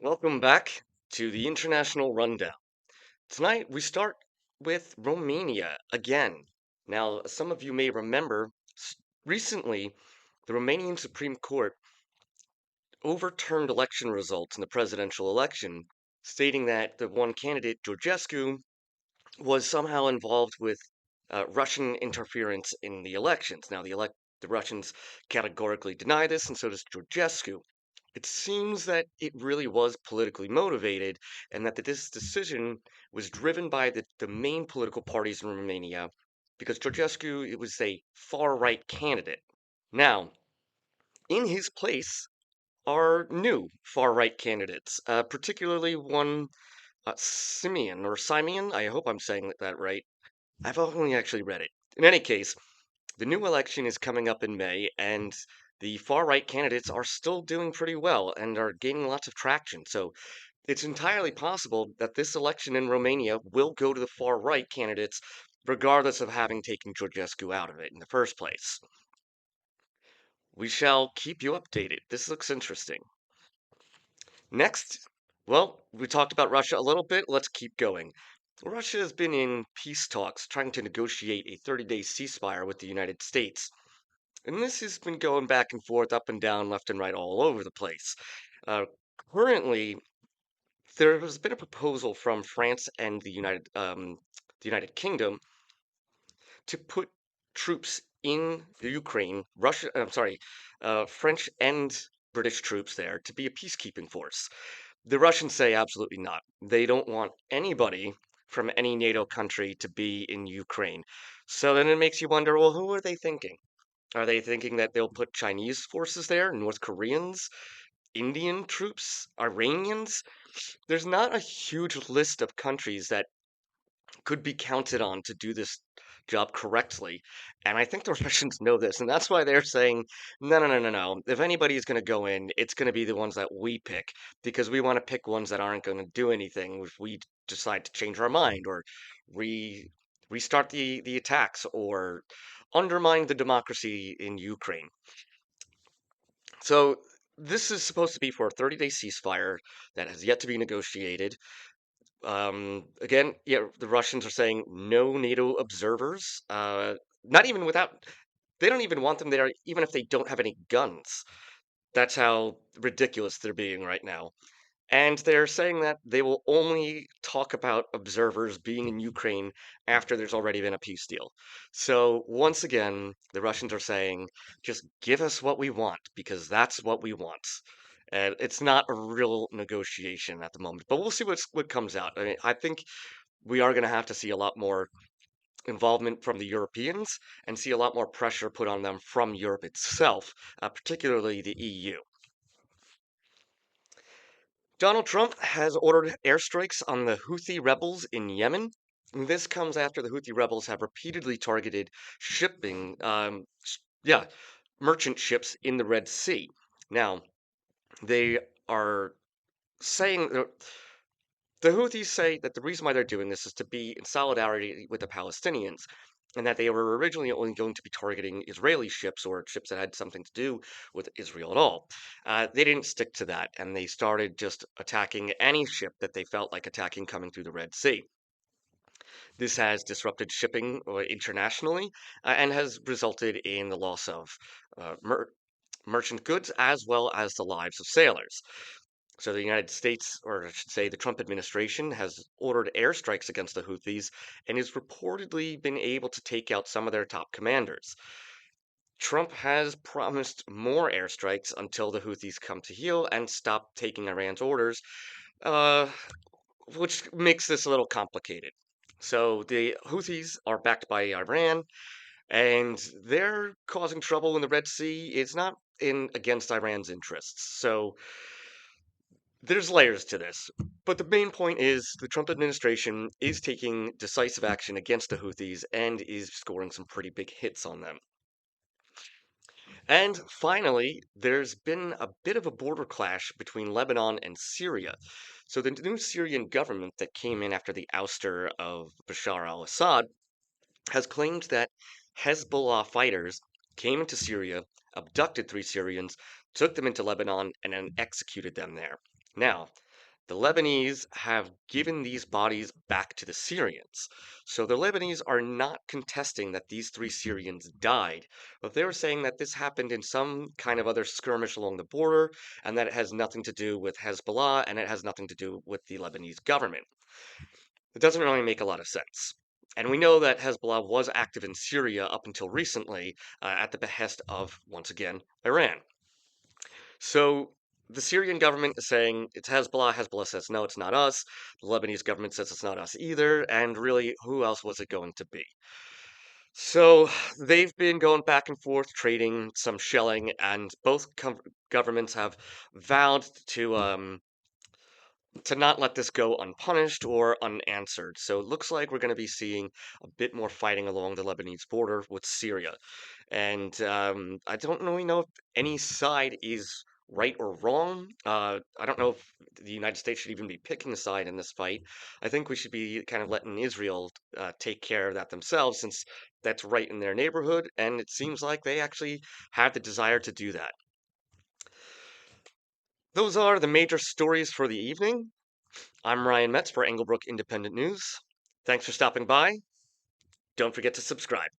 Welcome back to the International Rundown. Tonight we start with Romania again. Now, some of you may remember recently the Romanian Supreme Court overturned election results in the presidential election, stating that the one candidate, Georgescu, was somehow involved with Russian interference in the elections. Now, the Russians categorically deny this, and so does Georgescu. It seems that it really was politically motivated, and that this decision was driven by the main political parties in Romania, because Georgescu it was a far right candidate. Now, in his place are new far right candidates, particularly one Simeon. I hope I'm saying that right. I've only actually read it. In any case, the new election is coming up in May, and the far right candidates are still doing pretty well and are gaining lots of traction. So it's entirely possible that this election in Romania will go to the far right candidates, regardless of having taken Georgescu out of it in the first place. We shall keep you updated. This looks interesting. Next, well, we talked about Russia a little bit. Let's keep going. Russia has been in peace talks trying to negotiate a 30-day ceasefire with the United States. And this has been going back and forth, up and down, left and right, all over the place. Uh, Currently, there has been a proposal from France and the United Kingdom to put troops in Ukraine, French and British troops there to be a peacekeeping force. The Russians say absolutely not. They don't want anybody from any NATO country to be in Ukraine. So then it makes you wonder, well, who are they thinking? Are they thinking that they'll put Chinese forces there, North Koreans, Indian troops, Iranians? There's not a huge list of countries that could be counted on to do this job correctly. And I think the Russians know this, and that's why they're saying, no, no, no, no, no. If anybody's going to go in, it's going to be the ones that we pick, because we want to pick ones that aren't going to do anything if we decide to change our mind or re restart the attacks or undermine the democracy in Ukraine. So this is supposed to be for a 30-day ceasefire that has yet to be negotiated. Again, yeah, the Russians are saying no NATO observers. Not even without, they don't even want them there, even if they don't have any guns. That's how ridiculous they're being right now. And they're saying that they will only talk about observers being in Ukraine after there's already been a peace deal. So once again, the Russians are saying, just give us what we want, because that's what we want. And it's not a real negotiation at the moment, but we'll see what comes out. I mean, I think we are going to have to see a lot more involvement from the Europeans and see a lot more pressure put on them from Europe itself, particularly the EU. Donald Trump has ordered airstrikes on the Houthi rebels in Yemen. This comes after the Houthi rebels have repeatedly targeted shipping, yeah, merchant ships in the Red Sea. Now, they are saying the Houthis say that the reason why they're doing this is to be in solidarity with the Palestinians, and that they were originally only going to be targeting Israeli ships or ships that had something to do with Israel at all. They didn't stick to that, and they started just attacking any ship that they felt like attacking coming through the Red Sea. This has disrupted shipping internationally and has resulted in the loss of merchant goods as well as the lives of sailors. So the United States, or I should say the Trump administration, has ordered airstrikes against the Houthis and has reportedly been able to take out some of their top commanders. Trump has promised more airstrikes until the Houthis come to heel and stop taking Iran's orders, uh, which makes this a little complicated. So the Houthis are backed by Iran, and they're causing trouble in the Red Sea. It's not in against Iran's interests. So there's layers to this, but the main point is the Trump administration is taking decisive action against the Houthis and is scoring some pretty big hits on them. And finally, there's been a bit of a border clash between Lebanon and Syria. So the new Syrian government that came in after the ouster of Bashar al-Assad has claimed that Hezbollah fighters came into Syria, abducted 3 Syrians, took them into Lebanon, and then executed them there. Now, The Lebanese have given these bodies back to the Syrians. So the Lebanese are not contesting that these three Syrians died, but they were saying that this happened in some kind of other skirmish along the border, and that it has nothing to do with Hezbollah, and it has nothing to do with the Lebanese government. It doesn't really make a lot of sense. And we know that Hezbollah was active in Syria up until recently, at the behest of, once again, Iran. So the Syrian government is saying it's Hezbollah. Hezbollah says, no, it's not us. The Lebanese government says it's not us either. And really, who else was it going to be? So they've been going back and forth, trading some shelling, and both governments have vowed to not let this go unpunished or unanswered. So it looks like we're going to be seeing a bit more fighting along the Lebanese border with Syria. And I don't really know if any side is right or wrong. I don't know if the United States should even be picking a side in this fight. I think we should be kind of letting Israel take care of that themselves, since that's right in their neighborhood, and it seems like they actually have the desire to do that. Those are the major stories for the evening. I'm Ryan Metz for Englebrook Independent News. Thanks for stopping by. Don't forget to subscribe.